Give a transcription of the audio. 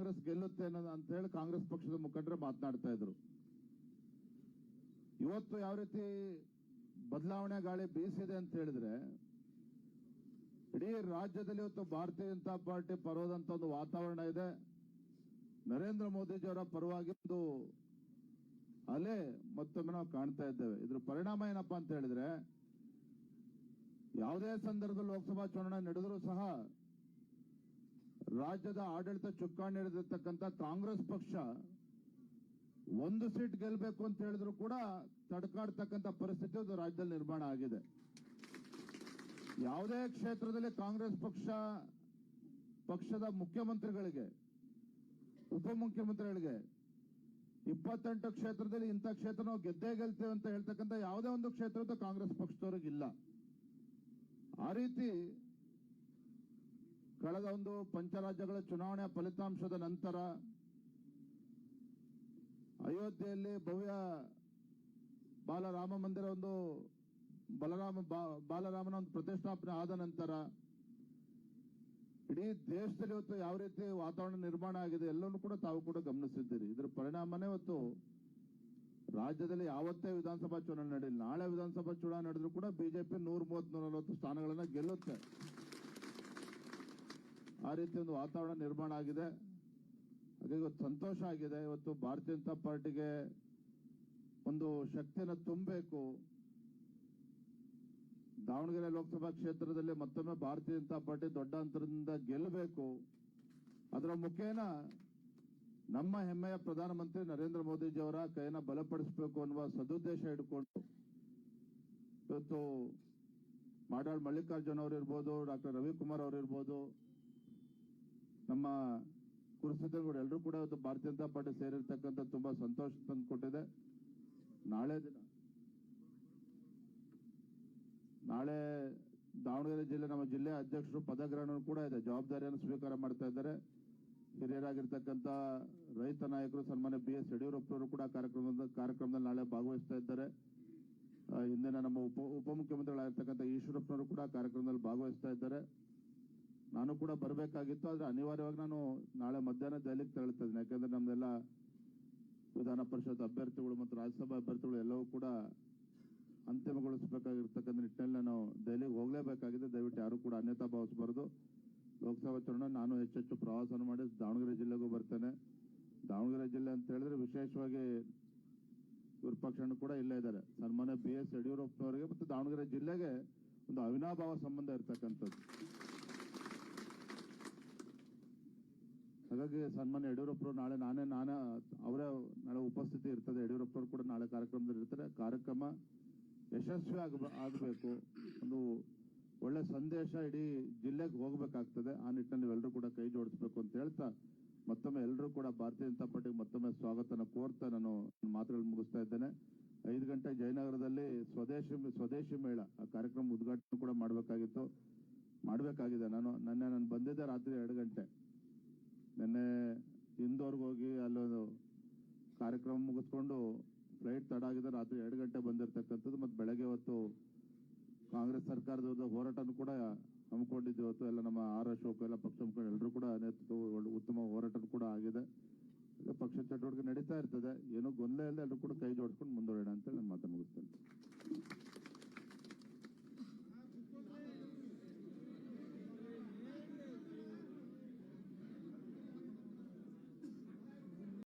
ಕಾಂಗ್ರೆಸ್ ಗೆಲ್ಲುತ್ತೆ ಅಂತ ಹೇಳಿ ಕಾಂಗ್ರೆಸ್ ಪಕ್ಷದ ಮುಖಂಡರು ಮಾತನಾಡ್ತಾ ಇದ್ರು. ಇವತ್ತು ಯಾವ ರೀತಿ ಬದಲಾವಣೆ ಗಾಳಿ ಬೀಸಿದೆ ಅಂತ ಹೇಳಿದ್ರೆ, ಇಡೀ ರಾಜ್ಯದಲ್ಲಿ ಇವತ್ತು ಭಾರತೀಯ ಜನತಾ ಪಾರ್ಟಿ ಪರವಾದಂತ ಒಂದು ವಾತಾವರಣ ಇದೆ. ನರೇಂದ್ರ ಮೋದಿಜಿಯವರ ಪರವಾಗಿ ಒಂದು ಅಲೆ ಮತ್ತೊಮ್ಮೆ ನಾವು ಕಾಣ್ತಾ ಇದ್ದೇವೆ. ಇದ್ರ ಪರಿಣಾಮ ಏನಪ್ಪಾ ಅಂತ ಹೇಳಿದ್ರೆ, ಯಾವುದೇ ಸಂದರ್ಭದಲ್ಲಿ ಲೋಕಸಭಾ ಚುನಾವಣೆ ನಡೆದರೂ ಸಹ ರಾಜ್ಯದ ಆಡಳಿತ ಚುಕ್ಕಾಣಿ ಹಿಡಿದಿರ್ತಕ್ಕಂಥ ಕಾಂಗ್ರೆಸ್ ಪಕ್ಷ ಒಂದು ಸೀಟ್ ಗೆಲ್ಲಬೇಕು ಅಂತ ಹೇಳಿದ್ರು ಕೂಡ ತಡಕಾಡ್ತಕ್ಕಂಥ ಪರಿಸ್ಥಿತಿ ಒಂದು ರಾಜ್ಯದಲ್ಲಿ ನಿರ್ಮಾಣ ಆಗಿದೆ. ಯಾವುದೇ ಕ್ಷೇತ್ರದಲ್ಲಿ ಕಾಂಗ್ರೆಸ್ ಪಕ್ಷದ ಮುಖ್ಯಮಂತ್ರಿಗಳಿಗೆ, ಉಪಮುಖ್ಯಮಂತ್ರಿಗಳಿಗೆ 28 ಕ್ಷೇತ್ರದಲ್ಲಿ ಇಂಥ ಕ್ಷೇತ್ರ ನಾವು ಗೆದ್ದೇ ಗೆಲ್ತೇವೆ ಅಂತ ಹೇಳ್ತಕ್ಕಂಥ ಯಾವುದೇ ಒಂದು ಕ್ಷೇತ್ರದ ಕಾಂಗ್ರೆಸ್ ಪಕ್ಷದವರಿಗಿಲ್ಲ. ಆ ರೀತಿ ಕಳೆದ ಒಂದು ಪಂಚರಾಜ್ಯಗಳ ಚುನಾವಣೆಯ ಫಲಿತಾಂಶದ ನಂತರ ಅಯೋಧ್ಯೆಯಲ್ಲಿ ಭವ್ಯ ಬಾಲರಾಮ ಮಂದಿರ ಬಾಲರಾಮನ ಒಂದು ಪ್ರತಿಷ್ಠಾಪನೆ ಆದ ನಂತರ ಇಡೀ ದೇಶದಲ್ಲಿ ಇವತ್ತು ಯಾವ ರೀತಿ ವಾತಾವರಣ ನಿರ್ಮಾಣ ಆಗಿದೆ ಎಲ್ಲವನ್ನೂ ಕೂಡ ತಾವು ಕೂಡ ಗಮನಿಸಿದ್ದೀರಿ. ಇದರ ಪರಿಣಾಮನೇ ಇವತ್ತು ರಾಜ್ಯದಲ್ಲಿ ಯಾವತ್ತೇ ವಿಧಾನಸಭಾ ಚುನಾವಣೆ ನಡೆಯಲಿ, ನಾಳೆ ವಿಧಾನಸಭಾ ಚುನಾವಣೆ ನಡೆದ್ರು ಕೂಡ ಬಿಜೆಪಿ 130-140 ಸ್ಥಾನಗಳನ್ನ ಗೆಲ್ಲುತ್ತೆ. ಆ ರೀತಿ ಒಂದು ವಾತಾವರಣ ನಿರ್ಮಾಣ ಆಗಿದೆ. ಹಾಗಾಗಿ ಇವತ್ತು ಸಂತೋಷ ಆಗಿದೆ. ಇವತ್ತು ಭಾರತೀಯ ಜನತಾ ಪಾರ್ಟಿಗೆ ಒಂದು ಶಕ್ತಿಯನ್ನು ತುಂಬಬೇಕು. ದಾವಣಗೆರೆ ಲೋಕಸಭಾ ಕ್ಷೇತ್ರದಲ್ಲಿ ಮತ್ತೊಮ್ಮೆ ಭಾರತೀಯ ಜನತಾ ಪಾರ್ಟಿ ದೊಡ್ಡ ಅಂತರದಿಂದ ಗೆಲ್ಲಬೇಕು. ಅದರ ಮುಖೇನ ನಮ್ಮ ಹೆಮ್ಮೆಯ ಪ್ರಧಾನಮಂತ್ರಿ ನರೇಂದ್ರ ಮೋದಿಜಿಯವರ ಕೈಯನ್ನು ಬಲಪಡಿಸಬೇಕು ಅನ್ನುವ ಸದುದ್ದೇಶ ಇಟ್ಕೊಂಡು ಇವತ್ತು ಮಾಡಾಳ್ ಮಲ್ಲಿಕಾರ್ಜುನ್ ಅವರಿರ್ಬೋದು, ಡಾಕ್ಟರ್ ರವಿಕುಮಾರ್ ಅವರಿರ್ಬೋದು, ನಮ್ಮ ಕುರುಸಿದ್ದೇಗೌಡ ಎಲ್ಲರೂ ಕೂಡ ಇವತ್ತು ಭಾರತೀಯ ಜನತಾ ಪಾರ್ಟಿ ಸೇರಿರ್ತಕ್ಕಂಥ ತುಂಬಾ ಸಂತೋಷ ತಂದುಕೊಟ್ಟಿದೆ. ನಾಳೆ ದಾವಣಗೆರೆ ಜಿಲ್ಲೆ ನಮ್ಮ ಜಿಲ್ಲೆಯ ಅಧ್ಯಕ್ಷರು ಪದಗ್ರಹಣ ಕೂಡ ಇದೆ, ಜವಾಬ್ದಾರಿಯನ್ನು ಸ್ವೀಕಾರ ಮಾಡ್ತಾ ಇದ್ದಾರೆ. ಹಿರಿಯರಾಗಿರ್ತಕ್ಕಂಥ ರೈತ ನಾಯಕರು ಸನ್ಮಾನ್ಯ BS ಯಡಿಯೂರಪ್ಪನವರು ಕೂಡ ಕಾರ್ಯಕ್ರಮದಲ್ಲಿ ನಾಳೆ ಭಾಗವಹಿಸ್ತಾ ಇದ್ದಾರೆ. ಹಿಂದಿನ ನಮ್ಮ ಉಪಮುಖ್ಯಮಂತ್ರಿಗಳಾಗಿರ್ತಕ್ಕಂಥ ಈಶ್ವರಪ್ಪನವರು ಕೂಡ ಕಾರ್ಯಕ್ರಮದಲ್ಲಿ ಭಾಗವಹಿಸ್ತಾ ಇದ್ದಾರೆ. ನಾನು ಕೂಡ ಬರಬೇಕಾಗಿತ್ತು, ಆದ್ರೆ ಅನಿವಾರ್ಯವಾಗಿ ನಾನು ನಾಳೆ ಮಧ್ಯಾಹ್ನ ದೆಹಲಿಗೆ ತೆರಳುತ್ತಾ ಇದ್ದೀನಿ. ಯಾಕಂದ್ರೆ ನಮ್ದೆಲ್ಲ ವಿಧಾನ ಪರಿಷತ್ ಅಭ್ಯರ್ಥಿಗಳು ಮತ್ತು ರಾಜ್ಯಸಭಾ ಅಭ್ಯರ್ಥಿಗಳು ಎಲ್ಲವೂ ಕೂಡ ಅಂತಿಮಗೊಳಿಸಬೇಕಾಗಿರ್ತಕ್ಕಂಥ ನಿಟ್ಟಿನಲ್ಲಿ ನಾನು ದೆಹಲಿಗೆ ಹೋಗಲೇಬೇಕಾಗಿದೆ. ದಯವಿಟ್ಟು ಯಾರು ಕೂಡ ಅನ್ಯತಾ ಭಾವಿಸಬಾರದು. ಲೋಕಸಭಾ ಚುನಾವಣೆ ನಾನು ಹೆಚ್ಚೆಚ್ಚು ಪ್ರವಾಸ ಮಾಡಿ ದಾವಣಗೆರೆ ಜಿಲ್ಲೆಗೂ ಬರ್ತೇನೆ. ದಾವಣಗೆರೆ ಜಿಲ್ಲೆ ಅಂತ ಹೇಳಿದ್ರೆ ವಿಶೇಷವಾಗಿ ವಿಪಕ್ಷ ಕೂಡ ಇಲ್ಲೇ ಇದ್ದಾರೆ. ಸನ್ಮಾನ್ಯ BS ಯಡಿಯೂರಪ್ಪನವರಿಗೆ ಮತ್ತು ದಾವಣಗೆರೆ ಜಿಲ್ಲೆಗೆ ಒಂದು ಅವಿನಾಭಾವ ಸಂಬಂಧ ಇರತಕ್ಕಂಥದ್ದು. ಹಾಗಾಗಿ ಸನ್ಮಾನ್ಯ ಯಡಿಯೂರಪ್ಪರು ನಾಳೆ ಅವರೇ ನಾಳೆ ಉಪಸ್ಥಿತಿ ಇರ್ತದೆ. ಯಡಿಯೂರಪ್ಪರು ಕೂಡ ನಾಳೆ ಕಾರ್ಯಕ್ರಮದಲ್ಲಿ ಇರ್ತಾರೆ. ಕಾರ್ಯಕ್ರಮ ಯಶಸ್ವಿ ಆಗಬೇಕು, ಒಂದು ಒಳ್ಳೆ ಸಂದೇಶ ಇಡೀ ಜಿಲ್ಲೆಗೆ ಹೋಗಬೇಕಾಗ್ತದೆ. ಆ ನಿಟ್ಟಿನಲ್ಲಿ ನೀವೆಲ್ಲರೂ ಕೂಡ ಕೈ ಜೋಡಿಸಬೇಕು ಅಂತ ಹೇಳ್ತಾ ಮತ್ತೊಮ್ಮೆ ಎಲ್ಲರೂ ಕೂಡ ಭಾರತೀಯ ಜನತಾ ಪಾರ್ಟಿಗೆ ಮತ್ತೊಮ್ಮೆ ಸ್ವಾಗತನ ಕೋರ್ತಾ ನಾನು ಮಾತುಗಳನ್ನು ಮುಗಿಸ್ತಾ ಇದ್ದೇನೆ. 5 ಗಂಟೆ ಜಯನಗರದಲ್ಲಿ ಸ್ವದೇಶಿ ಮೇಳ ಆ ಕಾರ್ಯಕ್ರಮ ಉದ್ಘಾಟನೆ ಕೂಡ ಮಾಡಬೇಕಾಗಿದೆ. ನಾನು ಬಂದಿದ್ದೆ ರಾತ್ರಿ 2 ಗಂಟೆ. ನಿನ್ನೆ ಇಂದೋರ್ಗೆ ಹೋಗಿ ಅಲ್ಲೊಂದು ಕಾರ್ಯಕ್ರಮ ಮುಗಿಸ್ಕೊಂಡು ಫ್ಲೈಟ್ ತಡ ಆಗಿದೆ. ರಾತ್ರಿ 2 ಗಂಟೆ ಬಂದಿರತಕ್ಕಂಥದ್ದು. ಮತ್ತೆ ಬೆಳಗ್ಗೆ ಹೊತ್ತು ಕಾಂಗ್ರೆಸ್ ಸರ್ಕಾರದ ಹೋರಾಟನೂ ಕೂಡ ಹಮ್ಮಿಕೊಂಡಿದ್ದು. ಇವತ್ತು ಎಲ್ಲ ನಮ್ಮ ಆರ್ ಅಶೋಕ್ ಎಲ್ಲ ಪಕ್ಷ ಮುಖಂಡರು ಎಲ್ಲರೂ ಕೂಡ ಉತ್ತಮ ಹೋರಾಟ ಕೂಡ ಆಗಿದೆ. ಪಕ್ಷ ಚಟುವಟಿಕೆ ನಡೀತಾ ಇರ್ತದೆ. ಏನೋ ಗೊಂದಲ ಇಲ್ಲ, ಎಲ್ಲರೂ ಕೂಡ ಕೈ ಜೋಡಿಸ್ಕೊಂಡು ಮುಂದುವರೋಣ ಅಂತ ನಾನು ಮಾತು ಮುಗಿಸ್ತೇನೆ.